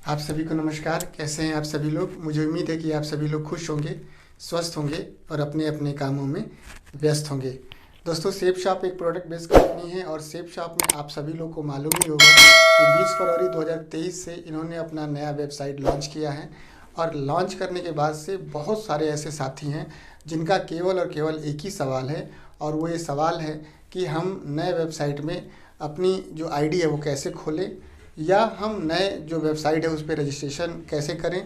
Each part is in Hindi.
आप सभी को नमस्कार। कैसे हैं आप सभी लोग? मुझे उम्मीद है कि आप सभी लोग खुश होंगे, स्वस्थ होंगे और अपने अपने कामों में व्यस्त होंगे। दोस्तों, सेफ शॉप एक प्रोडक्ट बेस्ड कंपनी है और सेफ शॉप में आप सभी लोग को मालूम ही होगा कि 20 फरवरी 2023 से इन्होंने अपना नया वेबसाइट लॉन्च किया है। और लॉन्च करने के बाद से बहुत सारे ऐसे साथी हैं जिनका केवल और केवल एक ही सवाल है, और वो ये सवाल है कि हम नए वेबसाइट में अपनी जो आईडी है वो कैसे खोलें, या हम नए जो वेबसाइट है उस पर रजिस्ट्रेशन कैसे करें,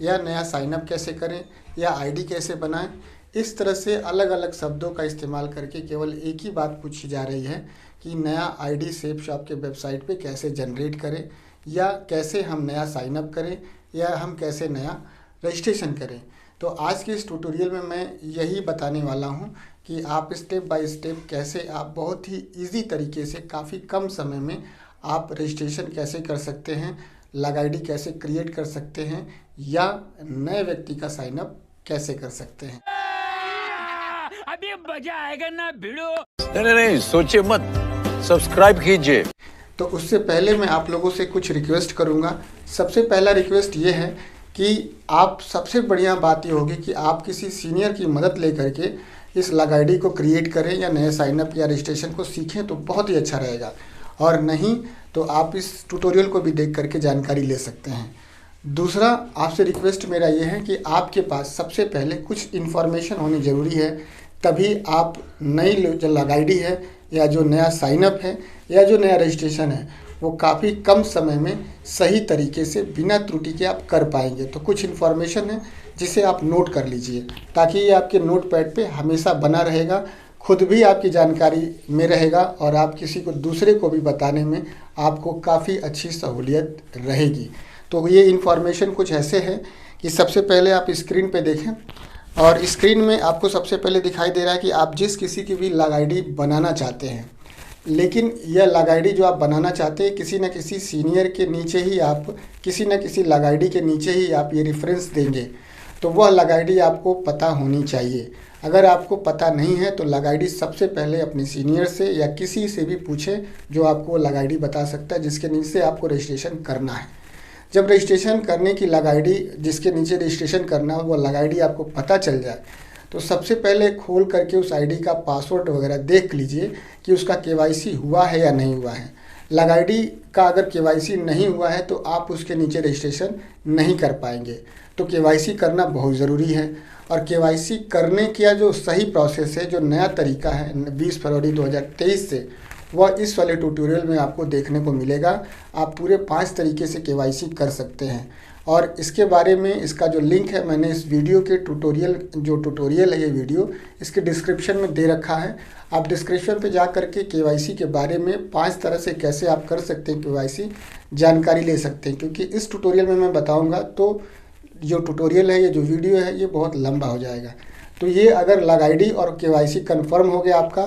या नया साइनअप कैसे करें, या आईडी कैसे बनाएं। इस तरह से अलग अलग शब्दों का इस्तेमाल करके केवल एक ही बात पूछी जा रही है कि नया आईडी सेफ शॉप के वेबसाइट पे कैसे जनरेट करें, या कैसे हम नया साइनअप करें, या हम कैसे नया रजिस्ट्रेशन करें। तो आज के इस ट्यूटोरियल में मैं यही बताने वाला हूं कि आप स्टेप बाय स्टेप कैसे आप बहुत ही इजी तरीके से काफ़ी कम समय में आप रजिस्ट्रेशन कैसे कर सकते हैं, लग आईडी कैसे क्रिएट कर सकते हैं, या नए व्यक्ति का साइनअप कैसे कर सकते हैं। अभी मजा आएगा ना भिड़ो। नहीं, सोचिए मत, सब्सक्राइब कीजिए। तो उससे पहले मैं आप लोगों से कुछ रिक्वेस्ट करूंगा। सबसे पहला रिक्वेस्ट ये है कि आप सबसे बढ़िया बात ये होगी कि आप किसी सीनियर की मदद लेकर के इस लग आईडी को क्रिएट करें या नए साइनअप या रजिस्ट्रेशन को सीखें तो बहुत ही अच्छा रहेगा, और नहीं तो आप इस ट्यूटोरियल को भी देख करके जानकारी ले सकते हैं। दूसरा आपसे रिक्वेस्ट मेरा ये है कि आपके पास सबसे पहले कुछ इन्फॉर्मेशन होनी ज़रूरी है, तभी आप नई जो लग आईडी है या जो नया साइनअप है या जो नया रजिस्ट्रेशन है वो काफ़ी कम समय में सही तरीके से बिना त्रुटि के आप कर पाएंगे। तो कुछ इन्फॉर्मेशन है जिसे आप नोट कर लीजिए ताकि ये आपके नोट पैड पे हमेशा बना रहेगा, खुद भी आपकी जानकारी में रहेगा और आप किसी को दूसरे को भी बताने में आपको काफ़ी अच्छी सहूलियत रहेगी। तो ये इन्फॉर्मेशन कुछ ऐसे है कि सबसे पहले आप स्क्रीन पे देखें, और स्क्रीन में आपको सबसे पहले दिखाई दे रहा है कि आप जिस किसी की भी लग आईडी बनाना चाहते हैं, लेकिन यह लग आईडी जो आप बनाना चाहते हैं किसी न किसी सीनियर के नीचे ही आप किसी न किसी लग आईडी के नीचे ही आप ये रेफरेंस देंगे, तो वह लग आईडी आपको पता होनी चाहिए। अगर आपको पता नहीं है तो लग आईडी सबसे पहले अपने सीनियर से या किसी से भी पूछें जो आपको लग आईडी बता सकता है जिसके नीचे आपको रजिस्ट्रेशन करना है। जब रजिस्ट्रेशन करने की लग आईडी जिसके नीचे रजिस्ट्रेशन करना हो वो लग आईडी आपको पता चल जाए तो सबसे पहले खोल करके उस आईडी का पासवर्ड वगैरह देख लीजिए कि उसका केवाईसी हुआ है या नहीं हुआ है। लग आईडी का अगर केवाईसी नहीं हुआ है तो आप उसके नीचे रजिस्ट्रेशन नहीं कर पाएंगे। तो केवाईसी करना बहुत ज़रूरी है, और केवाईसी करने का जो सही प्रोसेस है, जो नया तरीका है 20 फरवरी 2023 से, वह इस वाले ट्यूटोरियल में आपको देखने को मिलेगा। आप पूरे 5 तरीके से केवाईसी कर सकते हैं, और इसके बारे में इसका जो लिंक है मैंने इस वीडियो के ट्यूटोरियल है ये वीडियो इसके डिस्क्रिप्शन में दे रखा है। आप डिस्क्रिप्शन पे जा करके केवाईसी के बारे में 5 तरह से कैसे आप कर सकते हैं केवाईसी जानकारी ले सकते हैं, क्योंकि इस ट्यूटोरियल में मैं बताऊँगा तो जो ट्यूटोरियल है, ये जो वीडियो है, ये बहुत लंबा हो जाएगा। तो ये अगर लग आईडी और केवाईसी कंफर्म हो गया आपका,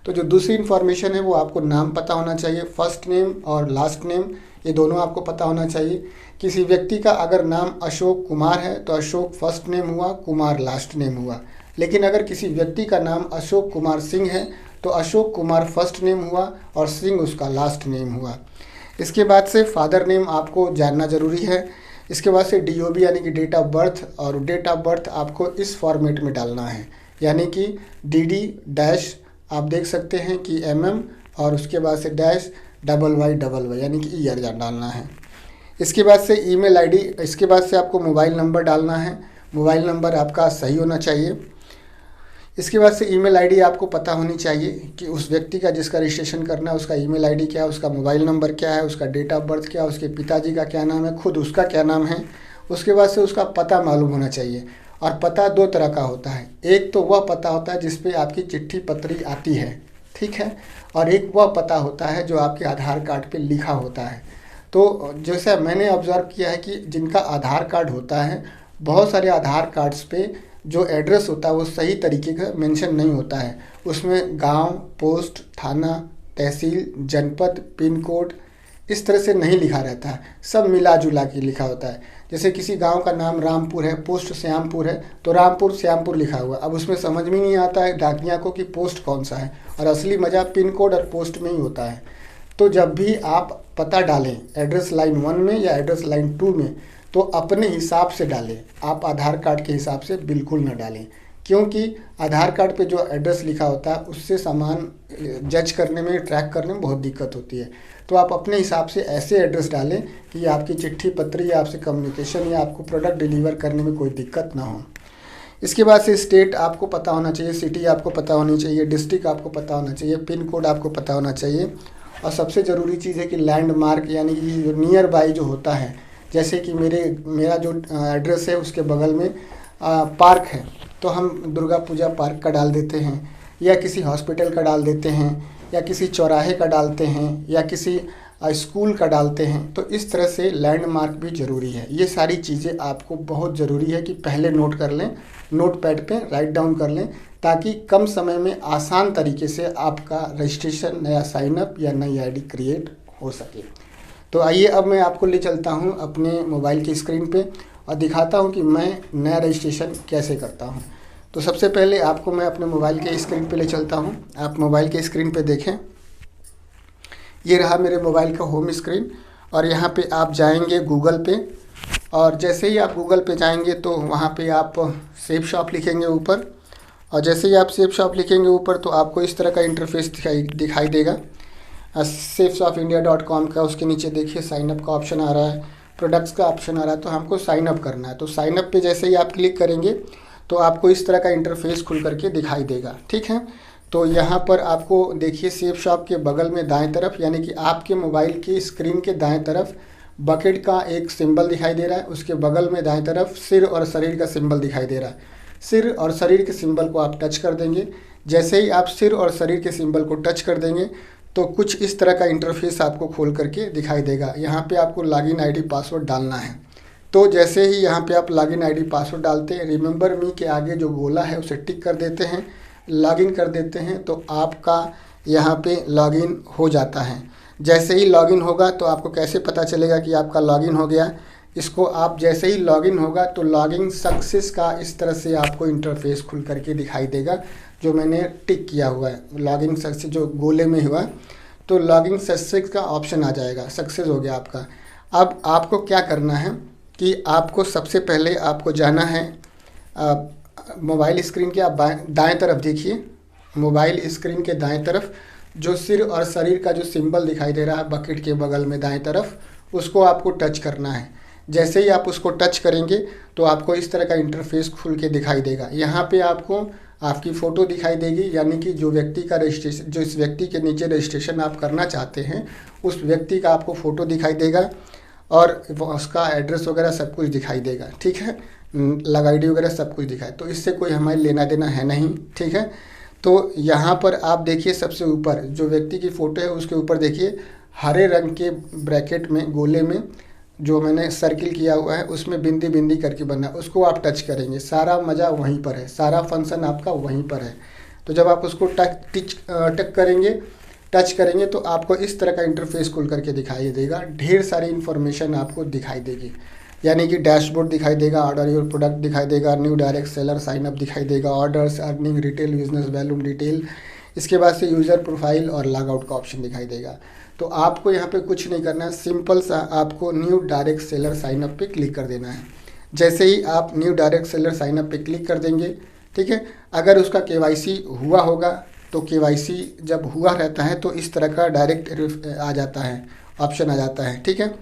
तो जो दूसरी इन्फॉर्मेशन है वो आपको नाम पता होना चाहिए। फर्स्ट नेम और लास्ट नेम ये दोनों आपको पता होना चाहिए। किसी व्यक्ति का अगर नाम अशोक कुमार है तो अशोक फर्स्ट नेम हुआ, कुमार लास्ट नेम हुआ। लेकिन अगर किसी व्यक्ति का नाम अशोक कुमार सिंह है तो अशोक कुमार फर्स्ट नेम हुआ और सिंह उसका लास्ट नेम हुआ। इसके बाद से फादर नेम आपको जानना ज़रूरी है। इसके बाद से DOB यानी कि डेट ऑफ बर्थ, और डेट ऑफ बर्थ आपको इस फॉर्मेट में डालना है, यानी कि DD डैश आप देख सकते हैं कि MM, और उसके बाद से डैश YYY यानी कि ईयर डालना है। इसके बाद से ईमेल आईडी, इसके बाद से आपको मोबाइल नंबर डालना है। मोबाइल नंबर आपका सही होना चाहिए। इसके बाद से ईमेल आईडी आपको पता होनी चाहिए कि उस व्यक्ति का जिसका रजिस्ट्रेशन करना है उसका ईमेल आईडी क्या है, उसका मोबाइल नंबर क्या है, उसका डेट ऑफ बर्थ क्या है, उसके पिताजी का क्या नाम है, खुद उसका क्या नाम है। उसके बाद से उसका पता मालूम होना चाहिए, और पता 2 तरह का होता है। एक तो वह पता होता है जिस पे आपकी चिट्ठी पत्री आती है, ठीक है, और एक वह पता होता है जो आपके आधार कार्ड पे लिखा होता है। तो जैसा मैंने ऑब्ज़र्व किया है कि जिनका आधार कार्ड होता है, बहुत सारे आधार कार्ड्स पे जो एड्रेस होता है वो सही तरीके का मेंशन नहीं होता है। उसमें गांव, पोस्ट, थाना, तहसील, जनपद, पिन कोड इस तरह से नहीं लिखा रहता है, सब मिला जुला के लिखा होता है। जैसे किसी गांव का नाम रामपुर है, पोस्ट श्यामपुर है, तो रामपुर श्यामपुर लिखा हुआ। अब उसमें समझ में नहीं आता है डाकिया को कि पोस्ट कौन सा है, और असली मज़ा पिन कोड और पोस्ट में ही होता है। तो जब भी आप पता डालें एड्रेस लाइन 1 में या एड्रेस लाइन 2 में, तो अपने हिसाब से डालें, आप आधार कार्ड के हिसाब से बिल्कुल ना डालें, क्योंकि आधार कार्ड पे जो एड्रेस लिखा होता है उससे सामान जज करने में, ट्रैक करने में बहुत दिक्कत होती है। तो आप अपने हिसाब से ऐसे एड्रेस डालें कि आपकी चिट्ठी पत्री या आपसे कम्युनिकेशन या आपको प्रोडक्ट डिलीवर करने में कोई दिक्कत ना हो। इसके बाद से स्टेट आपको पता होना चाहिए, सिटी आपको पता होनी चाहिए, डिस्ट्रिक्ट आपको पता होना चाहिए, पिन कोड आपको पता होना चाहिए, और सबसे ज़रूरी चीज़ है कि लैंडमार्क यानी कि जो नियर बाई जो होता है, जैसे कि मेरा जो एड्रेस है उसके बगल में पार्क है, तो हम दुर्गा पूजा पार्क का डाल देते हैं, या किसी हॉस्पिटल का डाल देते हैं, या किसी चौराहे का डालते हैं, या किसी स्कूल का डालते हैं। तो इस तरह से लैंडमार्क भी ज़रूरी है। ये सारी चीज़ें आपको बहुत ज़रूरी है कि पहले नोट कर लें, नोटपैड पे राइट डाउन कर लें, ताकि कम समय में आसान तरीके से आपका रजिस्ट्रेशन, नया साइनअप या नई आईडी क्रिएट हो सके। तो आइए अब मैं आपको ले चलता हूँ अपने मोबाइल की स्क्रीन पे और दिखाता हूँ कि मैं नया रजिस्ट्रेशन कैसे करता हूँ। तो सबसे पहले आपको मैं अपने मोबाइल के स्क्रीन पे ले चलता हूँ। आप मोबाइल के स्क्रीन पे देखें, ये रहा मेरे मोबाइल का होम स्क्रीन, और यहाँ पे आप जाएंगे गूगल पे, और जैसे ही आप गूगल पे जाएंगे तो वहाँ पे आप सेफ शॉप लिखेंगे ऊपर, और जैसे ही आप सेफ शॉप लिखेंगे ऊपर तो आपको इस तरह का इंटरफेस दिखाई देगा। safeshopindia.com का, उसके नीचे देखिए साइनअप का ऑप्शन आ रहा है, प्रोडक्ट्स का ऑप्शन आ रहा है, तो हमको साइनअप करना है। तो साइनअप पे जैसे ही आप क्लिक करेंगे तो आपको इस तरह का इंटरफेस खुल करके दिखाई देगा। ठीक है, तो यहाँ पर आपको देखिए सेफ शॉप के बगल में दाएं तरफ, यानी कि आपके मोबाइल की स्क्रीन के दाएं तरफ बकेट का एक सिंबल दिखाई दे रहा है, उसके बगल में दाएं तरफ सिर और शरीर का सिंबल दिखाई दे रहा है। सिर और शरीर के सिंबल को आप टच कर देंगे। जैसे ही आप सिर और शरीर के सिंबल को टच कर देंगे तो कुछ इस तरह का इंटरफेस आपको खोल करके दिखाई देगा। यहाँ पे आपको लॉगिन आईडी पासवर्ड डालना है। तो जैसे ही यहाँ पे आप लॉगिन आईडी पासवर्ड डालते हैं, रिमेंबर मी के आगे जो गोला है उसे टिक कर देते हैं, लॉगिन कर देते हैं, तो आपका यहाँ पे लॉगिन हो जाता है। जैसे ही लॉगिन होगा तो आपको कैसे पता चलेगा कि आपका लॉगिन हो गया, इसको आप जैसे ही लॉगिन होगा तो लॉगिन सक्सेस का इस तरह से आपको इंटरफेस खुल करके दिखाई देगा, जो मैंने टिक किया हुआ है। लॉगिन सक्सेस जो गोले में हुआ तो लॉगिन सक्सेस का ऑप्शन आ जाएगा, सक्सेस हो गया आपका। अब आपको क्या करना है कि आपको सबसे पहले आपको जाना है मोबाइल स्क्रीन के आप दाएं तरफ देखिए, मोबाइल स्क्रीन के दाएं तरफ जो सिर और शरीर का जो सिंबल दिखाई दे रहा है बकेट के बगल में दाएं तरफ, उसको आपको टच करना है। जैसे ही आप उसको टच करेंगे तो आपको इस तरह का इंटरफेस खुल के दिखाई देगा। यहाँ पे आपको आपकी फ़ोटो दिखाई देगी, यानी कि जो व्यक्ति का रजिस्ट्रेशन, जो इस व्यक्ति के नीचे रजिस्ट्रेशन आप करना चाहते हैं उस व्यक्ति का आपको फ़ोटो दिखाई देगा, और उसका एड्रेस वगैरह सब कुछ दिखाई देगा। ठीक है, लग आई डी वगैरह सब कुछ दिखाए, तो इससे कोई हमारे लेना देना है नहीं। ठीक है, तो यहाँ पर आप देखिए सबसे ऊपर जो व्यक्ति की फ़ोटो है उसके ऊपर देखिए हरे रंग के ब्रैकेट में गोले में जो मैंने सर्किल किया हुआ है उसमें बिंदी बिंदी करके बना, उसको आप टच करेंगे। सारा मज़ा वहीं पर है, सारा फंक्शन आपका वहीं पर है। तो जब आप उसको टच करेंगे तो आपको इस तरह का इंटरफेस खुल करके दिखाई देगा। ढेर सारी इन्फॉर्मेशन आपको दिखाई देगी, यानी कि डैशबोर्ड दिखाई देगा, ऑर्डर योर प्रोडक्ट दिखाई देगा, न्यू डायरेक्ट सेलर साइनअप दिखाई देगा, orders, earning, retail, business volume detail, इसके बाद से यूज़र प्रोफाइल और लॉग आउट का ऑप्शन दिखाई देगा। तो आपको यहाँ पे कुछ नहीं करना है, सिंपल सा आपको न्यू डायरेक्ट सेलर साइनअप पे क्लिक कर देना है। जैसे ही आप न्यू डायरेक्ट सेलर साइनअप पे क्लिक कर देंगे, ठीक है, अगर उसका KYC हुआ होगा तो KYC जब हुआ रहता है तो इस तरह का डायरेक्ट आ जाता है, ऑप्शन आ जाता है। ठीक है,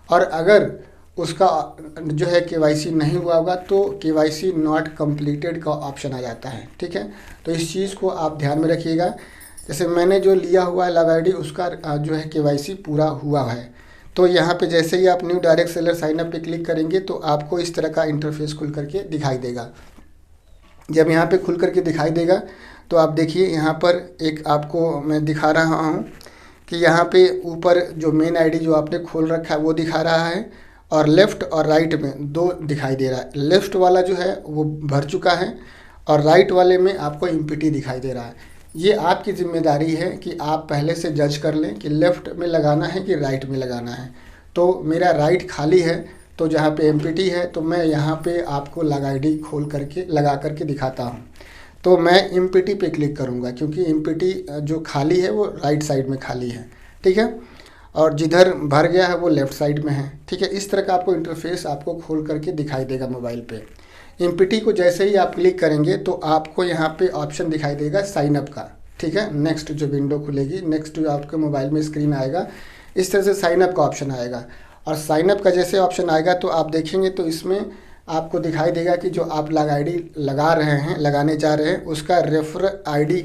और अगर उसका जो है KYC नहीं हुआ होगा तो KYC नॉट कंप्लीटेड का ऑप्शन आ जाता है। ठीक है, तो इस चीज़ को आप ध्यान में रखिएगा। जैसे मैंने जो लिया हुआ है लॉग आईडी उसका जो है KYC पूरा हुआ है, तो यहाँ पे जैसे ही आप न्यू डायरेक्ट सेलर साइनअप पे क्लिक करेंगे तो आपको इस तरह का इंटरफेस खुल करके दिखाई देगा। जब यहाँ पे खुल करके दिखाई देगा तो आप देखिए यहाँ पर एक आपको मैं दिखा रहा हूँ कि यहाँ पे ऊपर जो मेन आईडी जो आपने खोल रखा है वो दिखा रहा है, और लेफ़्ट और राइट में दो दिखाई दे रहा है। लेफ़्ट वाला जो है वो भर चुका है और राइट वाले में आपको इम्पिटी दिखाई दे रहा है। ये आपकी ज़िम्मेदारी है कि आप पहले से जज कर लें कि लेफ़्ट में लगाना है कि राइट में लगाना है। तो मेरा राइट खाली है, तो जहाँ पे एम्पिटी है तो मैं यहाँ पे आपको लॉग आईडी खोल करके लगा करके दिखाता हूँ। तो मैं एम्पिटी पे क्लिक करूँगा क्योंकि एम्पिटी जो खाली है वो राइट साइड में खाली है। ठीक है, और जिधर भर गया है वो लेफ़्ट साइड में है। ठीक है, इस तरह का आपको इंटरफेस आपको खोल करके दिखाई देगा मोबाइल पे। एमपीटी को जैसे ही आप क्लिक करेंगे तो आपको यहाँ पे ऑप्शन दिखाई देगा साइन अप का। ठीक है, नेक्स्ट जो विंडो खुलेगी, नेक्स्ट जो आपके मोबाइल में स्क्रीन आएगा, इस तरह से साइन अप का ऑप्शन आएगा। और साइन अप का जैसे ऑप्शन आएगा तो आप देखेंगे तो इसमें आपको दिखाई देगा कि जो आप आईडी लगा रहे हैं, लगाने जा रहे हैं, उसका रेफर आईडी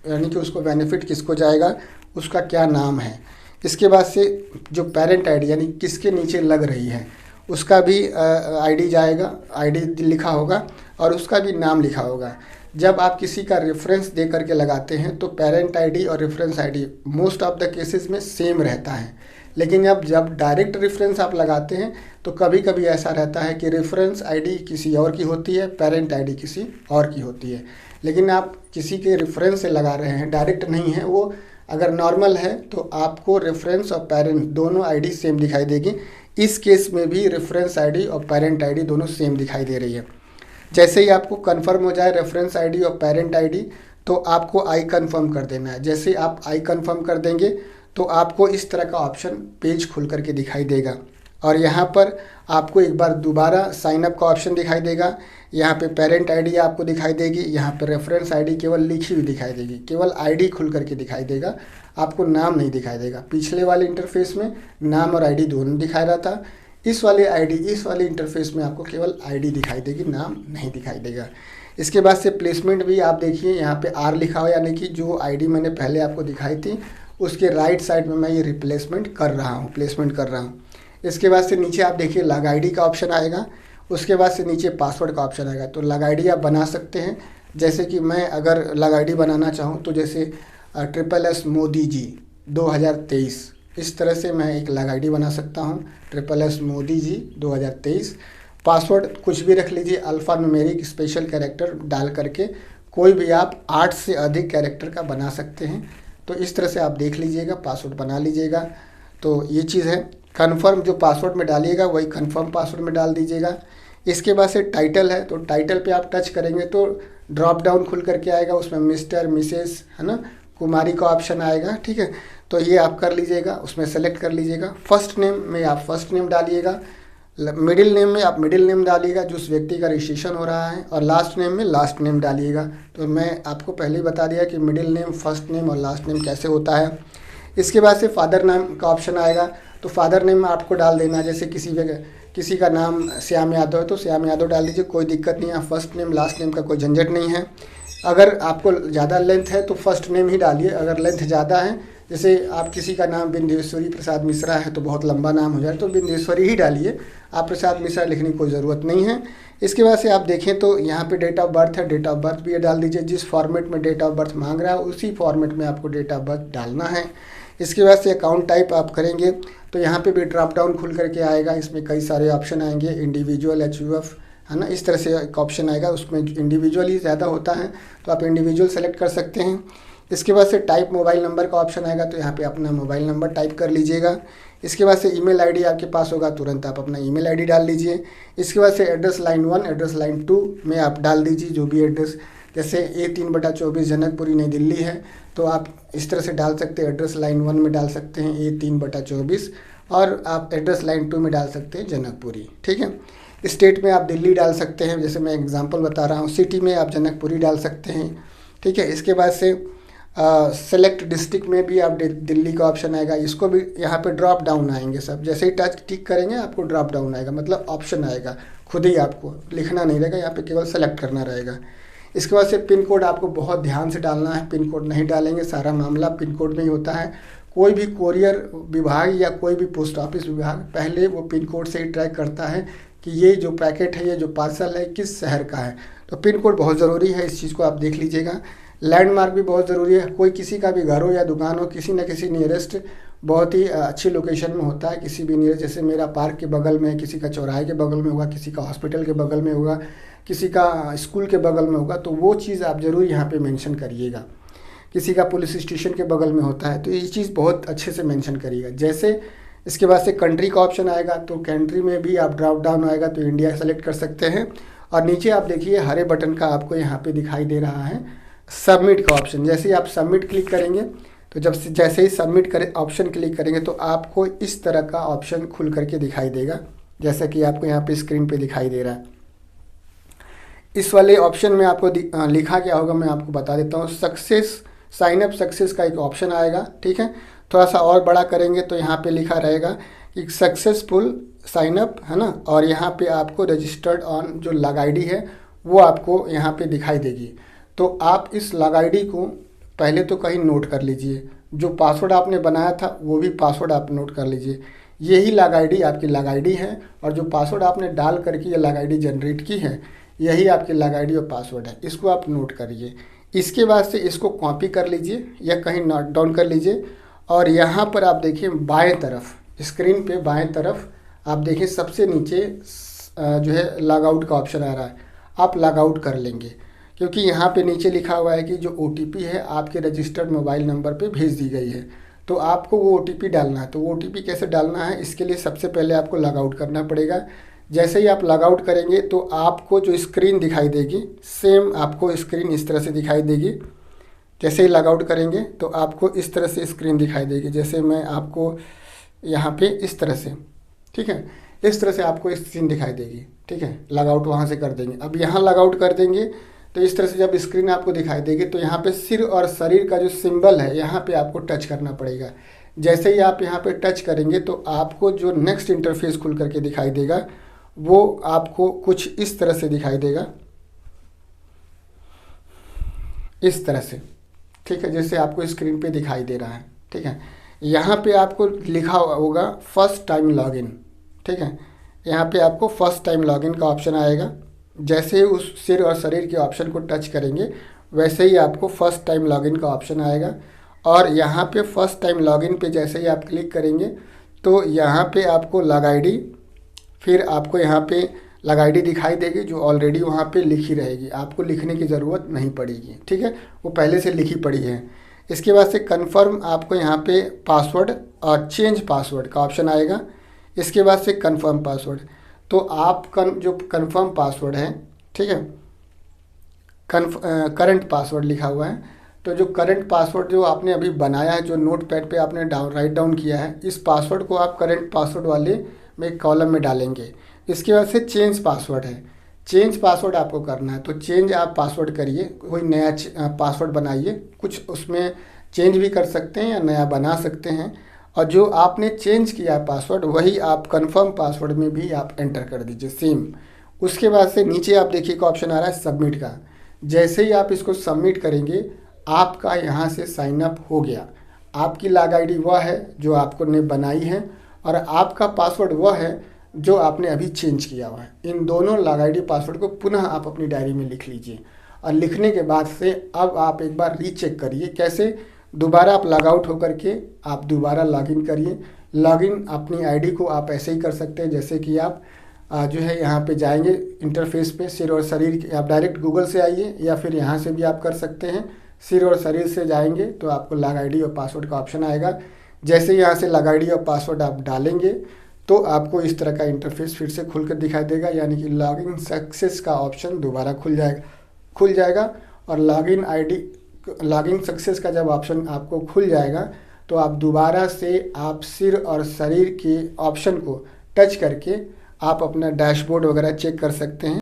यानी कि उसको बेनिफिट किसको जाएगा, उसका क्या नाम है। इसके बाद से जो पेरेंट आईडी यानी किसके नीचे लग रही है उसका भी आईडी जाएगा, आईडी लिखा होगा और उसका भी नाम लिखा होगा। जब आप किसी का रेफरेंस दे करके लगाते हैं तो पेरेंट आईडी और reference ID most of the cases में सेम रहता है, लेकिन जब डायरेक्ट रेफरेंस आप लगाते हैं तो कभी कभी ऐसा रहता है कि रेफरेंस आईडी किसी और की होती है, पेरेंट आईडी किसी और की होती है। लेकिन आप किसी के रेफरेंस से लगा रहे हैं, डायरेक्ट नहीं है वो, अगर नॉर्मल है तो आपको रेफरेंस और पेरेंट दोनों आईडी सेम दिखाई देगी। इस केस में भी रेफरेंस आईडी और पेरेंट आईडी दोनों सेम दिखाई दे रही है। जैसे ही आपको कंफर्म हो जाए रेफरेंस आईडी और पेरेंट आईडी तो आपको आई कंफर्म कर देना है। जैसे ही आप आई कंफर्म कर देंगे तो आपको इस तरह का ऑप्शन पेज खुल करके दिखाई देगा और यहाँ पर आपको एक बार दोबारा साइन अप का ऑप्शन दिखाई देगा। यहाँ पे पेरेंट आईडी आपको दिखाई देगी, यहाँ पे रेफरेंस आईडी केवल लिखी हुई दिखाई देगी, केवल आईडी खुल करके दिखाई देगा, आपको नाम नहीं दिखाई देगा। पिछले वाले इंटरफेस में नाम और आईडी दोनों दिखा रहा था, इस वाले इंटरफेस में आपको केवल आईडी दिखाई देगी, नाम नहीं दिखाई देगा। इसके बाद से प्लेसमेंट भी आप देखिए यहाँ पे आर लिखा हो, यानी कि जो आईडी मैंने पहले आपको दिखाई थी उसके राइट साइड में मैं ये रिप्लेसमेंट कर रहा हूँ, प्लेसमेंट कर रहा हूँ। इसके बाद से नीचे आप देखिए लॉग आईडी का ऑप्शन आएगा, उसके बाद से नीचे पासवर्ड का ऑप्शन आएगा। तो लॉग आईडी आप बना सकते हैं, जैसे कि मैं अगर लॉग आईडी बनाना चाहूँ तो जैसे SSS मोदी जी 2023, इस तरह से मैं एक लॉग आईडी बना सकता हूँ, SSS मोदी जी 2023। पासवर्ड कुछ भी रख लीजिए, अल्फ़ा न्यूमेरिक स्पेशल कैरेक्टर डाल करके कोई भी आप 8 से अधिक कैरेक्टर का बना सकते हैं। तो इस तरह से आप देख लीजिएगा, पासवर्ड बना लीजिएगा। तो ये चीज़ है। कन्फर्म जो पासवर्ड में डालिएगा वही कन्फर्म पासवर्ड में डाल दीजिएगा। इसके बाद से टाइटल है, तो टाइटल पे आप टच करेंगे तो ड्रॉप डाउन खुल करके आएगा, उसमें मिस्टर मिसेस है ना, कुमारी का ऑप्शन आएगा। ठीक है, तो ये आप कर लीजिएगा, उसमें सेलेक्ट कर लीजिएगा। फर्स्ट नेम में आप फर्स्ट नेम डालिएगा, मिडिल नेम में आप मिडिल नेम डालिएगा जो उस व्यक्ति का रजिस्ट्रेशन हो रहा है, और लास्ट नेम में लास्ट नेम डालिएगा। तो मैं आपको पहले ही बता दिया कि मिडिल नेम, फर्स्ट नेम और लास्ट नेम कैसे होता है। इसके बाद से फादर नाम का ऑप्शन आएगा, तो फादर नेम आपको डाल देना, जैसे किसी का नाम श्याम यादव है तो श्याम यादव डाल दीजिए, कोई दिक्कत नहीं है। फर्स्ट नेम लास्ट नेम का कोई झंझट नहीं है। अगर आपको ज़्यादा लेंथ है तो फर्स्ट नेम ही डालिए, अगर लेंथ ज़्यादा है, जैसे आप किसी का नाम बिंदेश्वरी प्रसाद मिश्रा है तो बहुत लंबा नाम हो जाए तो बिंदेश्वरी ही डालिए, आप प्रसाद मिश्रा लिखने की कोई ज़रूरत नहीं है। इसके बाद से आप देखें तो यहाँ पे डेट ऑफ बर्थ है, डेट ऑफ बर्थ भी ये डाल दीजिए, जिस फॉर्मेट में डेट ऑफ बर्थ मांग रहा है उसी फॉर्मेट में आपको डेट ऑफ बर्थ डालना है। इसके बाद से अकाउंट टाइप आप करेंगे तो यहाँ पे भी ड्रॉप डाउन खुल करके आएगा, इसमें कई सारे ऑप्शन आएंगे, इंडिविजुअल, HUF है ना, इस तरह से एक ऑप्शन आएगा, उसमें इंडिविजुअल ही ज़्यादा होता है तो आप इंडिविजुअल सेलेक्ट कर सकते हैं। इसके बाद से टाइप मोबाइल नंबर का ऑप्शन आएगा, तो यहाँ पे अपना मोबाइल नंबर टाइप कर लीजिएगा। इसके बाद से ईमेल आईडी आपके पास होगा, तुरंत आप अपना ईमेल आईडी डाल लीजिए। इसके बाद से एड्रेस लाइन 1, एड्रेस लाइन 2 में आप डाल दीजिए जो भी एड्रेस, जैसे A3/24 जनकपुरी नई दिल्ली है तो आप इस तरह से डाल सकते हैं, एड्रेस लाइन 1 में डाल सकते हैं A3/24 और आप एड्रेस लाइन 2 में डाल सकते हैं जनकपुरी। ठीक है, स्टेट में आप दिल्ली डाल सकते हैं, जैसे मैं एग्जांपल बता रहा हूँ, सिटी में आप जनकपुरी डाल सकते हैं। ठीक है, इसके बाद से सेलेक्ट डिस्ट्रिक्ट में भी आप दिल्ली का ऑप्शन आएगा, इसको भी यहाँ पे ड्रॉप डाउन आएंगे सब, जैसे ही टच टिक करेंगे आपको ड्रॉप डाउन आएगा, मतलब ऑप्शन आएगा, खुद ही आपको लिखना नहीं रहेगा, यहाँ पे केवल सेलेक्ट करना रहेगा। इसके बाद से पिन कोड आपको बहुत ध्यान से डालना है, पिन कोड नहीं डालेंगे सारा मामला पिन कोड में ही होता है। कोई भी कोरियर विभाग या कोई भी पोस्ट ऑफिस विभाग पहले वो पिन कोड से ही ट्रैक करता है कि ये जो पैकेट है, ये जो पार्सल है किस शहर का है, तो पिन कोड बहुत ज़रूरी है, इस चीज़ को आप देख लीजिएगा। लैंडमार्क भी बहुत ज़रूरी है, कोई किसी का भी घर हो या दुकान हो, किसी न किसी नियरेस्ट बहुत ही अच्छी लोकेशन में होता है, किसी भी नियरेस्ट, जैसे मेरा पार्क के बगल में, किसी का चौराहे के बगल में होगा, किसी का हॉस्पिटल के बगल में होगा, किसी का स्कूल के बगल में होगा, तो वो चीज़ आप ज़रूर यहाँ पे मेंशन करिएगा। किसी का पुलिस स्टेशन के बगल में होता है तो ये चीज़ बहुत अच्छे से मेंशन करिएगा। जैसे इसके बाद से कंट्री का ऑप्शन आएगा, तो कंट्री में भी आप ड्रॉप डाउन आएगा तो इंडिया सेलेक्ट कर सकते हैं। और नीचे आप देखिए हरे बटन का आपको यहाँ पे दिखाई दे रहा है सबमिट का ऑप्शन, जैसे ही आप सबमिट क्लिक करेंगे तो जब जैसे ही सबमिट करें ऑप्शन क्लिक करेंगे तो आपको इस तरह का ऑप्शन खुल करके दिखाई देगा, जैसा कि आपको यहाँ पे स्क्रीन पे दिखाई दे रहा है। इस वाले ऑप्शन में आपको लिखा क्या होगा मैं आपको बता देता हूँ। सक्सेस, साइन अप सक्सेस का एक ऑप्शन आएगा, ठीक है। थोड़ा सा और बड़ा करेंगे तो यहाँ पे लिखा रहेगा कि सक्सेसफुल साइन अप, है ना। और यहाँ पे आपको रजिस्टर्ड ऑन जो लॉग आईडी है वो आपको यहाँ पे दिखाई देगी। तो आप इस लॉग आईडी को पहले तो कहीं नोट कर लीजिए, जो पासवर्ड आपने बनाया था वो भी पासवर्ड आप नोट कर लीजिए। यही लॉग आईडी आपकी लॉग आईडी है और जो पासवर्ड आपने डाल करके ये लॉग आईडी जनरेट की है यही आपकी लॉग आईडी और पासवर्ड है, इसको आप नोट करिए। इसके बाद से इसको कॉपी कर लीजिए या कहीं नोट डाउन कर लीजिए और यहाँ पर आप देखिए बाएं तरफ, स्क्रीन पे बाएं तरफ आप देखिए सबसे नीचे जो है लॉग आउट का ऑप्शन आ रहा है। आप लॉग आउट कर लेंगे क्योंकि यहाँ पे नीचे लिखा हुआ है कि जो OTP है आपके रजिस्टर्ड मोबाइल नंबर पे भेज दी गई है, तो आपको वो OTP डालना है। तो वो OTP कैसे डालना है, इसके लिए सबसे पहले आपको लॉग आउट करना पड़ेगा। जैसे ही आप लॉग आउट करेंगे तो आपको जो स्क्रीन दिखाई देगी सेम आपको स्क्रीन इस तरह से दिखाई देगी। जैसे ही लॉग आउट करेंगे तो आपको इस तरह से स्क्रीन दिखाई देगी, जैसे मैं आपको यहाँ पे इस तरह से, ठीक है, इस तरह से आपको स्क्रीन दिखाई देगी, ठीक है। लॉग आउट वहाँ से कर देंगे। अब यहाँ लॉग आउट कर देंगे तो इस तरह से जब स्क्रीन आपको दिखाई देगी तो यहाँ पे सिर और शरीर का जो सिंबल है यहाँ पे आपको टच करना पड़ेगा। जैसे ही आप यहाँ पे टच करेंगे तो आपको जो नेक्स्ट इंटरफेस खुल करके दिखाई देगा वो आपको कुछ इस तरह से दिखाई देगा, इस तरह से, ठीक है, जैसे आपको स्क्रीन पे दिखाई दे रहा है, ठीक है। यहाँ पे आपको लिखा होगा फर्स्ट टाइम लॉगिन, ठीक है। यहाँ पे आपको फर्स्ट टाइम लॉगिन का ऑप्शन आएगा। जैसे ही उस सिर और शरीर के ऑप्शन को टच करेंगे वैसे ही आपको फर्स्ट टाइम लॉगिन का ऑप्शन आएगा। और यहाँ पे फर्स्ट टाइम लॉगिन पे जैसे ही आप क्लिक करेंगे तो यहाँ पे आपको लॉग आईडी, फिर आपको यहाँ पे लॉग आईडी दिखाई देगी जो ऑलरेडी वहाँ पे लिखी रहेगी, आपको लिखने की ज़रूरत नहीं पड़ेगी, ठीक है, वो पहले से लिखी पड़ी है। इसके बाद से कन्फर्म आपको यहाँ पे पासवर्ड और चेंज पासवर्ड का ऑप्शन आएगा। इसके बाद से कन्फर्म पासवर्ड, तो आप जो कन्फर्म पासवर्ड है, ठीक है, करंट पासवर्ड लिखा हुआ है, तो जो करंट पासवर्ड जो आपने अभी बनाया है, जो नोट पैड पर आपने राइट डाउन किया है, इस पासवर्ड को आप करंट पासवर्ड वाले में कॉलम में डालेंगे। इसके बाद से चेंज पासवर्ड है, चेंज पासवर्ड आपको करना है, तो चेंज आप पासवर्ड करिए, कोई नया पासवर्ड बनाइए, कुछ उसमें चेंज भी कर सकते हैं या नया बना सकते हैं। और जो आपने चेंज किया पासवर्ड वही आप कंफर्म पासवर्ड में भी आप एंटर कर दीजिए सेम। उसके बाद से नीचे आप देखिए का ऑप्शन आ रहा है सबमिट का। जैसे ही आप इसको सबमिट करेंगे आपका यहाँ से साइन अप हो गया। आपकी लॉग आईडी वह है जो आपको ने बनाई है और आपका पासवर्ड वह है जो आपने अभी चेंज किया हुआ है। इन दोनों लॉग आईडी पासवर्ड को पुनः आप अपनी डायरी में लिख लीजिए और लिखने के बाद से अब आप एक बार रीचेक करिए। कैसे? दोबारा आप लॉग आउट होकर के आप दोबारा लॉगिन करिए। लॉगिन अपनी आईडी को आप ऐसे ही कर सकते हैं जैसे कि आप जो है यहाँ पे जाएंगे इंटरफेस पे, सिर और शरीर, आप डायरेक्ट गूगल से आइए या फिर यहाँ से भी आप कर सकते हैं। सिर और शरीर से जाएंगे तो आपको लॉग आईडी और पासवर्ड का ऑप्शन आएगा। जैसे यहाँ से लॉग आईडी और पासवर्ड आप डालेंगे तो आपको इस तरह का इंटरफेस फिर से खुल कर दिखाई देगा, यानी कि लॉगिन सक्सेस का ऑप्शन दोबारा खुल जाएगा। और लॉगिन सक्सेस का जब ऑप्शन आपको खुल जाएगा तो आप दोबारा से आप सिर और शरीर के ऑप्शन को टच करके आप अपना डैशबोर्ड वगैरह चेक कर सकते हैं।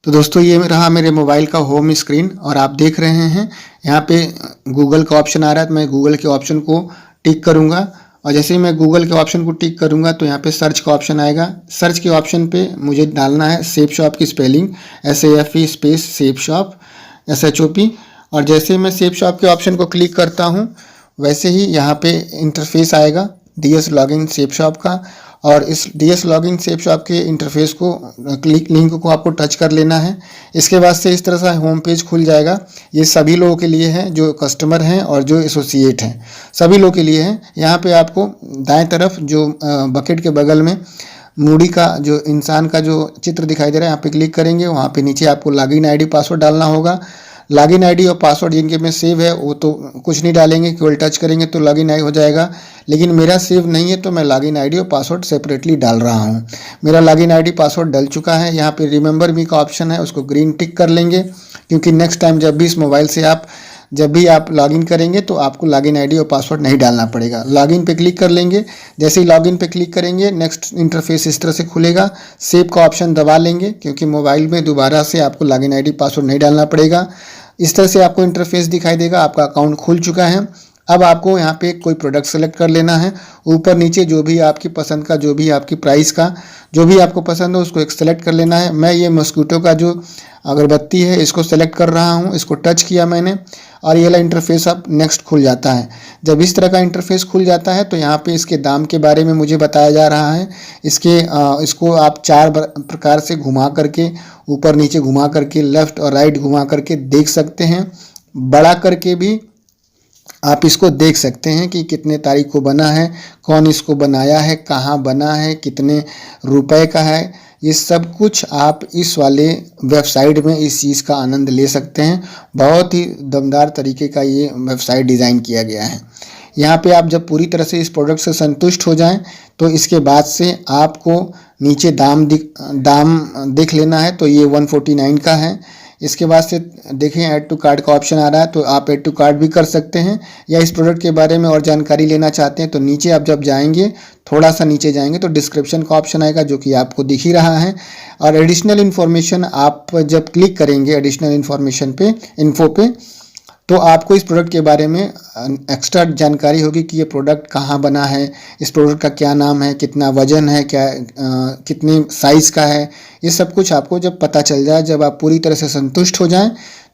तो दोस्तों ये रहा मेरे मोबाइल का होम स्क्रीन और आप देख रहे हैं यहाँ पे गूगल का ऑप्शन आ रहा है। तो मैं गूगल के ऑप्शन को टिक करूँगा और जैसे ही मैं गूगल के ऑप्शन को टिक करूँगा तो यहाँ पे सर्च का ऑप्शन आएगा। सर्च के ऑप्शन पे मुझे डालना है सेफ शॉप की spelling SAFE space safe shop SHOP। और जैसे मैं सेफ शॉप के ऑप्शन को क्लिक करता हूँ वैसे ही यहाँ पे इंटरफेस आएगा DS लॉगिन सेफ शॉप का। और इस DS लॉगिन सेफ शॉप के इंटरफेस को लिंक को आपको टच कर लेना है। इसके बाद से इस तरह से होम पेज खुल जाएगा। ये सभी लोगों के लिए है जो कस्टमर हैं और जो एसोसिएट हैं, सभी लोगों के लिए है। यहाँ पे आपको दाएं तरफ जो बकेट के बगल में मूडी का जो इंसान का जो चित्र दिखाई दे रहा है, यहाँ पे क्लिक करेंगे। वहाँ पे नीचे आपको लॉगिन आईडी पासवर्ड डालना होगा। लॉगिन आईडी और पासवर्ड जिनके में सेव है वो तो कुछ नहीं डालेंगे, केवल टच करेंगे तो लॉगिन आई हो जाएगा। लेकिन मेरा सेव नहीं है तो मैं लॉगिन आईडी और पासवर्ड सेपरेटली डाल रहा हूँ। मेरा लॉगिन आईडी पासवर्ड डल चुका है। यहाँ पे रिमेंबर मी का ऑप्शन है, उसको ग्रीन टिक कर लेंगे क्योंकि नेक्स्ट टाइम जब भी इस मोबाइल से आप जब भी आप लॉगिन करेंगे तो आपको लॉगिन आईडी और पासवर्ड नहीं डालना पड़ेगा। लॉगिन पे क्लिक कर लेंगे, जैसे ही लॉगिन पे क्लिक करेंगे नेक्स्ट इंटरफेस इस तरह से खुलेगा। सेव का ऑप्शन दबा लेंगे क्योंकि मोबाइल में दोबारा से आपको लॉगिन आईडी पासवर्ड नहीं डालना पड़ेगा। इस तरह से आपको इंटरफेस दिखाई देगा, आपका अकाउंट खुल चुका है। अब आपको यहाँ पे कोई प्रोडक्ट सेलेक्ट कर लेना है, ऊपर नीचे जो भी आपकी पसंद का, जो भी आपकी प्राइस का, जो भी आपको पसंद हो उसको एक सेलेक्ट कर लेना है। मैं ये मॉस्किटो का जो अगरबत्ती है इसको सेलेक्ट कर रहा हूँ, इसको टच किया मैंने और ये वाला इंटरफेस अब नेक्स्ट खुल जाता है। जब इस तरह का इंटरफेस खुल जाता है तो यहाँ पे इसके दाम के बारे में मुझे बताया जा रहा है। इसको आप 4 प्रकार से घुमा करके, ऊपर नीचे घुमा करके, लेफ़्ट और राइट घुमा करके देख सकते हैं। बड़ा करके भी आप इसको देख सकते हैं कि कितने तारीख को बना है, कौन इसको बनाया है, कहाँ बना है, कितने रुपए का है। ये सब कुछ आप इस वाले वेबसाइट में इस चीज़ का आनंद ले सकते हैं। बहुत ही दमदार तरीके का ये वेबसाइट डिज़ाइन किया गया है। यहाँ पे आप जब पूरी तरह से इस प्रोडक्ट से संतुष्ट हो जाएं तो इसके बाद से आपको नीचे दाम देख लेना है। तो ये 149 का है। इसके बाद से देखें ऐड टू कार्ट का ऑप्शन आ रहा है, तो आप ऐड टू कार्ट भी कर सकते हैं, या इस प्रोडक्ट के बारे में और जानकारी लेना चाहते हैं तो नीचे आप जब जाएंगे, थोड़ा सा नीचे जाएंगे तो डिस्क्रिप्शन का ऑप्शन आएगा जो कि आपको दिख ही रहा है। और एडिशनल इन्फॉर्मेशन आप जब क्लिक करेंगे एडिशनल इन्फॉर्मेशन पे, इन्फो पे, तो आपको इस प्रोडक्ट के बारे में एक्स्ट्रा जानकारी होगी कि ये प्रोडक्ट कहाँ बना है, इस प्रोडक्ट का क्या नाम है, कितना वजन है, कितनी साइज़ का है। ये सब कुछ आपको जब पता चल जाए, जब आप पूरी तरह से संतुष्ट हो जाएं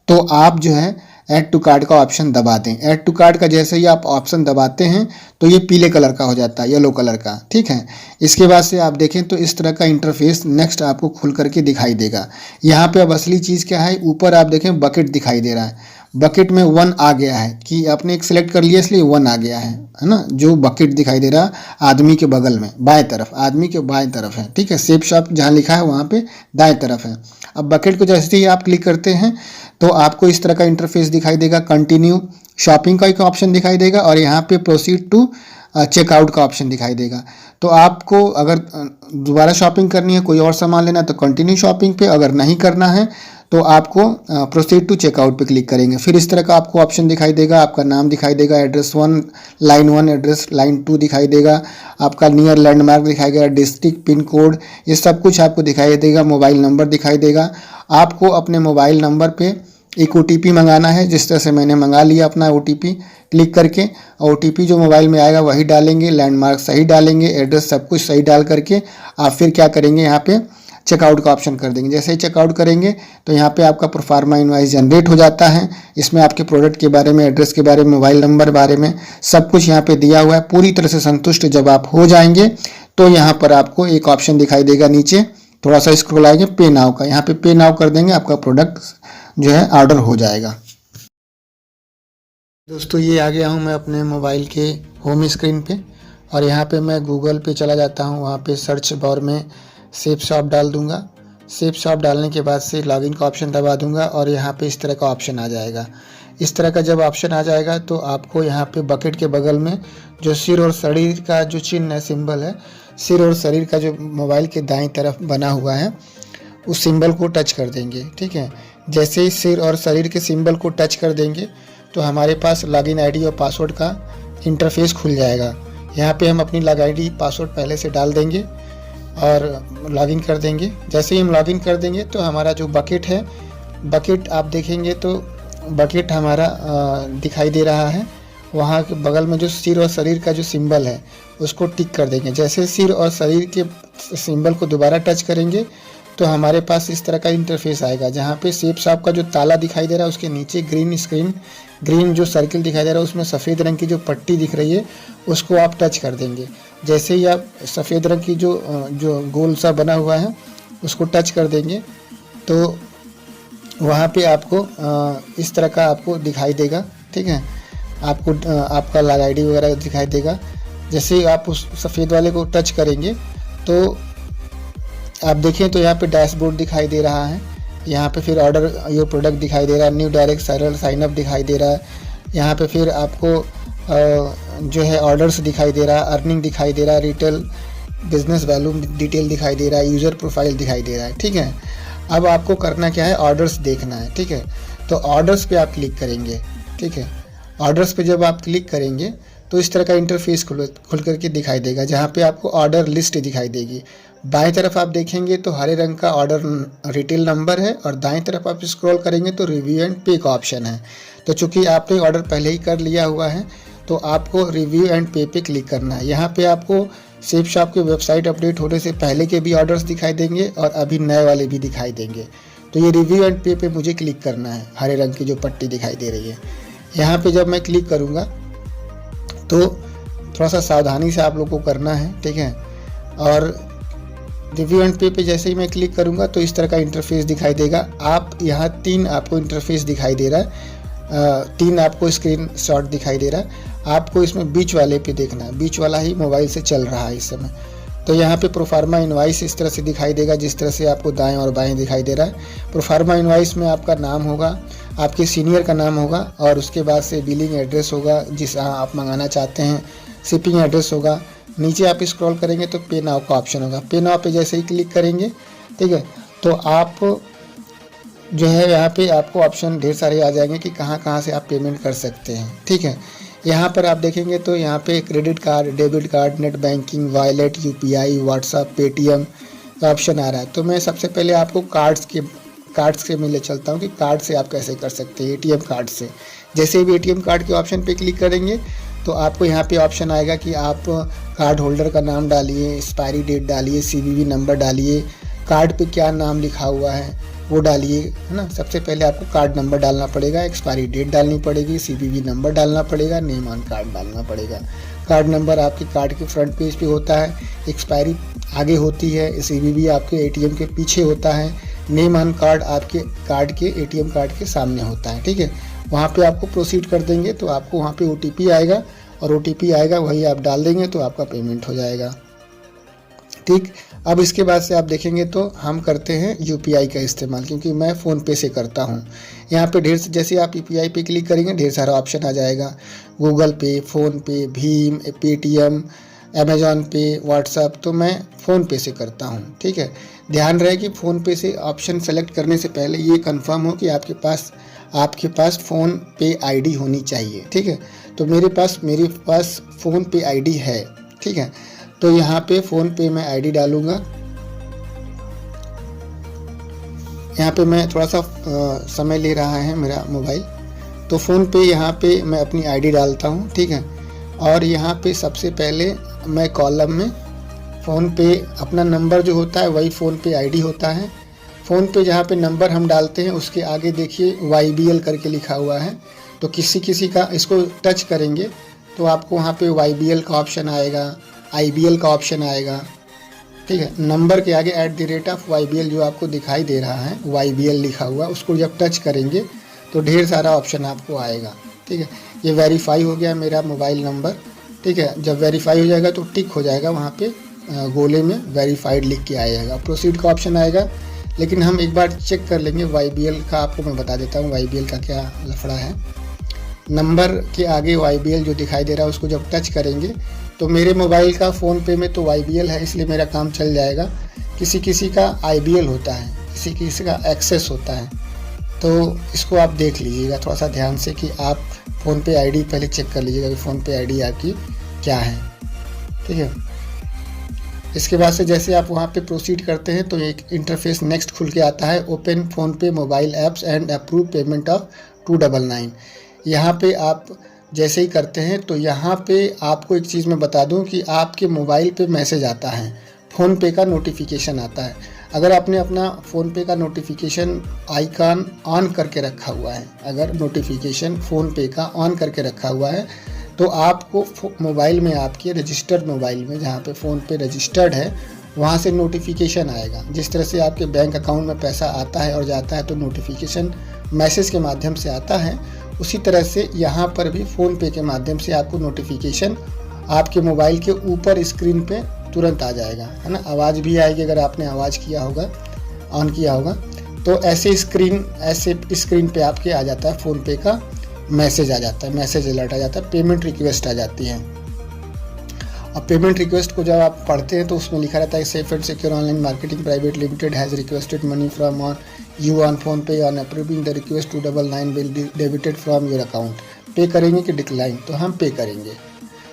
तो आप जो है ऐड टू कार्ट का ऑप्शन दबा दें। ऐड टू कार्ट का जैसे ही आप ऑप्शन दबाते हैं तो ये पीले कलर का हो जाता है, येलो कलर का, ठीक है। इसके बाद से आप देखें तो इस तरह का इंटरफेस नेक्स्ट आपको खुल करके दिखाई देगा। यहाँ पे अब असली चीज़ क्या है, ऊपर आप देखें बकेट दिखाई दे रहा है, बकेट में 1 आ गया है कि आपने एक सिलेक्ट कर लिया इसलिए 1 आ गया है ना। जो बकेट दिखाई दे रहा आदमी के बगल में बाएं तरफ, आदमी के बाएं तरफ है, ठीक है। सेफ शॉप जहाँ लिखा है वहाँ पे दाएं तरफ है। अब बकेट को जैसे ही आप क्लिक करते हैं तो आपको इस तरह का इंटरफेस दिखाई देगा। कंटिन्यू शॉपिंग का एक ऑप्शन दिखाई देगा और यहाँ पे प्रोसीड टू चेकआउट का ऑप्शन दिखाई देगा। तो आपको अगर दोबारा शॉपिंग करनी है, कोई और सामान लेना है तो कंटिन्यू शॉपिंग पे, अगर नहीं करना है तो आपको प्रोसीड टू चेकआउट पे क्लिक करेंगे। फिर इस तरह का आपको ऑप्शन दिखाई देगा, आपका नाम दिखाई देगा, एड्रेस 1 लाइन 1, एड्रेस लाइन 2 दिखाई देगा, आपका नियर लैंडमार्क दिखाई देगा, डिस्ट्रिक्ट, पिन कोड, ये सब कुछ आपको दिखाई देगा। मोबाइल नंबर दिखाई देगा। आपको अपने मोबाइल नंबर पे एक OTP मंगाना है, जिस तरह से मैंने मंगा लिया अपना OTP क्लिक करके। OTP जो मोबाइल में आएगा वही डालेंगे, लैंडमार्क सही डालेंगे, एड्रेस सब कुछ सही डाल करके आप फिर क्या करेंगे, यहाँ पे चेकआउट का ऑप्शन कर देंगे। जैसे ही चेकआउट करेंगे तो यहाँ पे आपका प्रोफार्मा इनवॉइस जनरेट हो जाता है। इसमें आपके प्रोडक्ट के बारे में, एड्रेस के बारे में, मोबाइल नंबर बारे में सब कुछ यहाँ पे दिया हुआ है। पूरी तरह से संतुष्ट जब आप हो जाएंगे तो यहाँ पर आपको एक ऑप्शन दिखाई देगा नीचे, थोड़ा सा स्क्रॉल आएंगे, पे नाउ का, यहाँ पे पे नाउ कर देंगे, आपका प्रोडक्ट जो है ऑर्डर हो जाएगा। दोस्तों ये आ गया हूँ मैं अपने मोबाइल के होम स्क्रीन पे और यहाँ पे मैं गूगल पे चला जाता हूँ। वहाँ पे सर्च बार में सेफ शॉप डाल दूँगा। सेफ शॉप डालने के बाद से लॉगिन का ऑप्शन दबा दूँगा और यहाँ पे इस तरह का ऑप्शन आ जाएगा। इस तरह का जब ऑप्शन आ जाएगा तो आपको यहाँ पे बकेट के बगल में जो सिर और शरीर का जो चिन्ह है, सिंबल है, सिर और शरीर का जो मोबाइल के दाईं तरफ बना हुआ है उस सिंबल को टच कर देंगे, ठीक है। जैसे ही सिर और शरीर के सिंबल को टच कर देंगे तो हमारे पास लॉगिन आईडी और पासवर्ड का इंटरफेस खुल जाएगा। यहाँ पे हम अपनी लॉग आईडी पासवर्ड पहले से डाल देंगे और लॉगिन कर देंगे। जैसे ही हम लॉगिन कर देंगे तो हमारा जो बकेट है, बकेट आप देखेंगे तो बकेट हमारा दिखाई दे रहा है। वहाँ के बगल में जो सिर और शरीर का जो सिंबल है उसको टिक कर देंगे। जैसे सिर और शरीर के सिंबल को दोबारा टच करेंगे तो हमारे पास इस तरह का इंटरफेस आएगा, जहाँ पे सेफ शॉप का जो ताला दिखाई दे रहा है उसके नीचे ग्रीन जो सर्किल दिखाई दे रहा है उसमें सफ़ेद रंग की जो पट्टी दिख रही है उसको आप टच कर देंगे। जैसे ही आप सफ़ेद रंग की जो गोल सा बना हुआ है उसको टच कर देंगे तो वहाँ पे आपको इस तरह का आपको दिखाई देगा, ठीक है। आपको आपका लॉग आईडी वगैरह दिखाई देगा। जैसे ही आप उस सफ़ेद वाले को टच करेंगे तो आप देखें तो यहाँ पे डैशबोर्ड दिखाई दे रहा है। यहाँ पे फिर ऑर्डर योर प्रोडक्ट दिखाई दे रहा है, न्यू डायरेक्ट साइन अप दिखाई दे रहा है। यहाँ पे फिर आपको जो है ऑर्डर्स दिखाई दे रहा है, अर्निंग दिखाई दे रहा है, रिटेल बिजनेस वैल्यू डिटेल दिखाई दे रहा है, यूज़र प्रोफाइल दिखाई दे रहा है, ठीक है। अब आपको करना क्या है, ऑर्डर्स देखना है, ठीक है। तो ऑर्डर्स पे आप क्लिक करेंगे। ठीक है। ऑर्डर्स पे जब आप क्लिक करेंगे तो इस तरह का इंटरफेस खुल करके दिखाई देगा, जहाँ पे आपको ऑर्डर लिस्ट दिखाई देगी। बाएं तरफ आप देखेंगे तो हरे रंग का ऑर्डर रिटेल नंबर है और दाएं तरफ आप स्क्रॉल करेंगे तो रिव्यू एंड पे का ऑप्शन है। तो चूंकि आपने ऑर्डर पहले ही कर लिया हुआ है तो आपको रिव्यू एंड पे पे क्लिक करना है। यहाँ पे आपको सेफ शॉप की वेबसाइट अपडेट होने से पहले के भी ऑर्डर्स दिखाई देंगे और अभी नए वाले भी दिखाई देंगे। तो ये रिव्यू एंड पे पे मुझे क्लिक करना है, हरे रंग की जो पट्टी दिखाई दे रही है। यहाँ पे जब मैं क्लिक करूँगा तो थोड़ा सा सावधानी से आप लोग को करना है, ठीक है। और रिव्यू एंड पे पे जैसे ही मैं क्लिक करूँगा तो इस तरह का इंटरफेस दिखाई देगा। आप यहाँ 3 आपको इंटरफेस दिखाई दे रहा है, 3 आपको स्क्रीन शॉट दिखाई दे रहा है। आपको इसमें बीच वाले पे देखना है, बीच वाला ही मोबाइल से चल रहा है इस समय। तो यहाँ पे प्रोफार्मा इनवाइस इस तरह से दिखाई देगा, जिस तरह से आपको दाएं और बाएं दिखाई दे रहा है। प्रोफार्मा इनवाइस में आपका नाम होगा, आपके सीनियर का नाम होगा और उसके बाद से बिलिंग एड्रेस होगा जिस आप मंगाना चाहते हैं, शिपिंग एड्रेस होगा। नीचे आप स्क्रॉल करेंगे तो पे नाउ का ऑप्शन होगा। पे नाउ पे जैसे ही क्लिक करेंगे, ठीक है, तो आप जो है यहाँ पे आपको ऑप्शन ढेर सारे आ जाएंगे कि कहाँ कहाँ से आप पेमेंट कर सकते हैं, ठीक है। यहाँ पर आप देखेंगे तो यहाँ पे credit card, debit card, net banking, wallet, UPI, WhatsApp, Paytm का ऑप्शन आ रहा है। तो मैं सबसे पहले आपको कार्ड्स के मैं ले चलता हूँ कि कार्ड से आप कैसे कर सकते हैं, एटीएम कार्ड से। जैसे भी एटीएम कार्ड के ऑप्शन पे क्लिक करेंगे तो आपको यहाँ पे ऑप्शन आएगा कि आप कार्ड होल्डर का नाम डालिए, एक्सपायरी डेट डालिए, सीवीवी नंबर डालिए, कार्ड पे क्या नाम लिखा हुआ है वो डालिए, है ना। सबसे पहले आपको कार्ड नंबर डालना पड़ेगा, एक्सपायरी डेट डालनी पड़ेगी, सीवीवी नंबर डालना पड़ेगा, नेम ऑन कार्ड डालना पड़ेगा। कार्ड नंबर आपके कार्ड के फ्रंट पेज पे होता है, एक्सपायरी आगे होती है, सीवीवी आपके एटीएम के पीछे होता है, नेम ऑन कार्ड आपके कार्ड के एटीएम कार्ड के सामने होता है, ठीक है। वहाँ पे आपको प्रोसीड कर देंगे तो आपको वहाँ पे ओटीपी आएगा और ओटीपी आएगा वही आप डाल देंगे तो आपका पेमेंट हो जाएगा, ठीक। अब इसके बाद से आप देखेंगे तो हम करते हैं यूपीआई का इस्तेमाल, क्योंकि मैं फ़ोनपे से करता हूँ। यहाँ पे जैसे आप यूपीआई पे क्लिक करेंगे ढेर सारा ऑप्शन आ जाएगा, गूगल पे, फ़ोनपे, भीम, पेटीएम, अमेजॉन पे, व्हाट्सएप। तो मैं फ़ोनपे से करता हूँ, ठीक है। ध्यान रहे कि फ़ोनपे से ऑप्शन सेलेक्ट करने से पहले ये कंफर्म हो कि आपके पास फ़ोनपे आईडी होनी चाहिए, ठीक है। तो मेरे पास फ़ोनपे आईडी है, ठीक है। तो यहाँ पे फ़ोनपे में आईडी डालूँगा। यहाँ पे मैं थोड़ा सा समय ले रहा है मेरा मोबाइल, तो फ़ोनपे यहाँ पे मैं अपनी आईडी डालता हूँ, ठीक है। और यहाँ पे सबसे पहले मैं कॉलम में फ़ोनपे अपना नंबर जो होता है वही फ़ोनपे आईडी होता है। फ़ोनपे जहाँ पे नंबर हम डालते हैं उसके आगे देखिए YBL करके लिखा हुआ है। तो किसी का इसको टच करेंगे तो आपको वहाँ पे YBL का ऑप्शन आएगा, IBL का ऑप्शन आएगा, ठीक है। नंबर के आगे @YBL जो आपको दिखाई दे रहा है YBL लिखा हुआ, उसको जब टच करेंगे तो ढेर सारा ऑप्शन आपको आएगा, ठीक है। ये वेरीफाई हो गया मेरा मोबाइल नंबर, ठीक है। जब वेरीफाई हो जाएगा तो टिक हो जाएगा, वहाँ पे गोले में वेरीफाइड लिख के आएगा। प्रोसीड का ऑप्शन आएगा, लेकिन हम एक बार चेक कर लेंगे YBL का। आपको मैं बता देता हूँ YBL का क्या लफड़ा है। नंबर के आगे YBL जो दिखाई दे रहा है उसको जब टच करेंगे तो मेरे मोबाइल का फ़ोनपे में तो YBL है, इसलिए मेरा काम चल जाएगा। किसी का IBL होता है, किसी का एक्सेस होता है। तो इसको आप देख लीजिएगा थोड़ा सा ध्यान से कि आप फ़ोनपे आईडी पहले चेक कर लीजिएगा कि फ़ोनपे आईडी आपकी क्या है, ठीक है। इसके बाद से जैसे आप वहाँ पे प्रोसीड करते हैं तो एक इंटरफेस नेक्स्ट खुल के आता है, open PhonePe mobile apps and approve payment of 299। यहाँ पे आप जैसे ही करते हैं तो यहाँ पे आपको एक चीज़ मैं बता दूँ कि आपके मोबाइल पे मैसेज आता है, फ़ोनपे का नोटिफिकेशन आता है। अगर आपने अपना फ़ोनपे का नोटिफिकेशन आइकन ऑन करके रखा हुआ है, अगर नोटिफिकेशन फ़ोनपे का ऑन करके रखा हुआ है तो आपको मोबाइल में, आपके रजिस्टर्ड मोबाइल में जहाँ पे फ़ोनपे रजिस्टर्ड है वहाँ से नोटिफिकेशन आएगा। जिस तरह से आपके बैंक अकाउंट में पैसा आता है और जाता है तो नोटिफिकेशन मैसेज के माध्यम से आता है, उसी तरह से यहाँ पर भी फ़ोनपे के माध्यम से आपको नोटिफिकेशन आपके मोबाइल के ऊपर स्क्रीन पे तुरंत आ जाएगा, है ना। आवाज़ भी आएगी अगर आपने आवाज़ किया होगा, ऑन किया होगा। तो ऐसे स्क्रीन पे आपके आ जाता है फ़ोनपे का मैसेज आ जाता है, मैसेज अलर्ट आ जाता है, पेमेंट रिक्वेस्ट आ जाती है। अब पेमेंट रिक्वेस्ट को जब आप पढ़ते हैं तो उसमें लिखा रहता है safe and secure online marketing private limited has requested money from you on PhonePe on approving the request 299 will be debited from your account. Pay करेंगे कि डिक्लाइन, तो हम पे करेंगे।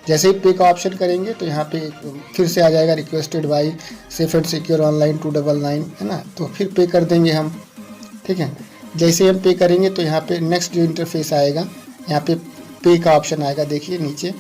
जैसे ही पे का ऑप्शन करेंगे तो यहाँ पे फिर से आ जाएगा requested by safe and secure online 299, है ना, तो फिर पे कर देंगे हम। ठीक है, जैसे हम पे करेंगे तो यहाँ पे नेक्स्ट जो इंटरफेस आएगा, यहाँ पे का ऑप्शन आएगा। देखिए नीचे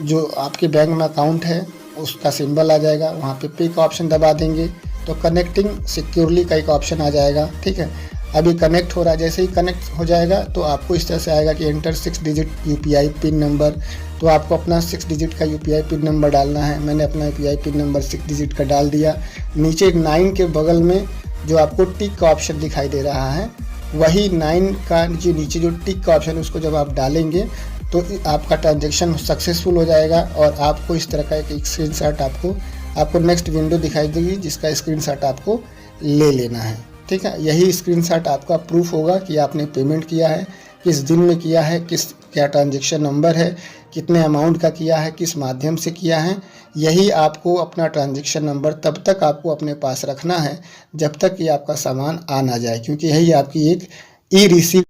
जो आपके बैंक में अकाउंट है उसका सिंबल आ जाएगा, वहाँ पे का ऑप्शन दबा देंगे तो कनेक्टिंग सिक्योरली का एक ऑप्शन आ जाएगा। ठीक है, अभी कनेक्ट हो रहा है। जैसे ही कनेक्ट हो जाएगा तो आपको इस तरह से आएगा कि enter 6 digit UPI pin number. तो आपको अपना 6 डिजिट का यूपीआई पिन नंबर डालना है। मैंने अपना यूपीआई पिन नंबर 6 डिजिट का डाल दिया। नीचे 9 के बगल में जो आपको टिक का ऑप्शन दिखाई दे रहा है, वही 9 का जो नीचे जो टिक का ऑप्शन है उसको जब आप डालेंगे तो आपका ट्रांजेक्शन सक्सेसफुल हो जाएगा और आपको इस तरह का एक स्क्रीनशॉट आपको नेक्स्ट विंडो दिखाई देगी जिसका स्क्रीनशॉट आपको ले लेना है। ठीक है, यही स्क्रीनशॉट आपका प्रूफ होगा कि आपने पेमेंट किया है, किस दिन में किया है, क्या ट्रांजेक्शन नंबर है, कितने अमाउंट का किया है, किस माध्यम से किया है। यही आपको अपना ट्रांजेक्शन नंबर तब तक आपको अपने पास रखना है जब तक कि आपका सामान आ ना जाए, क्योंकि यही आपकी एक ई रिसीव।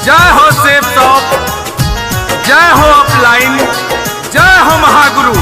जय हो सेफ शॉप, जय हो अपलाइन, जय हो महागुरु।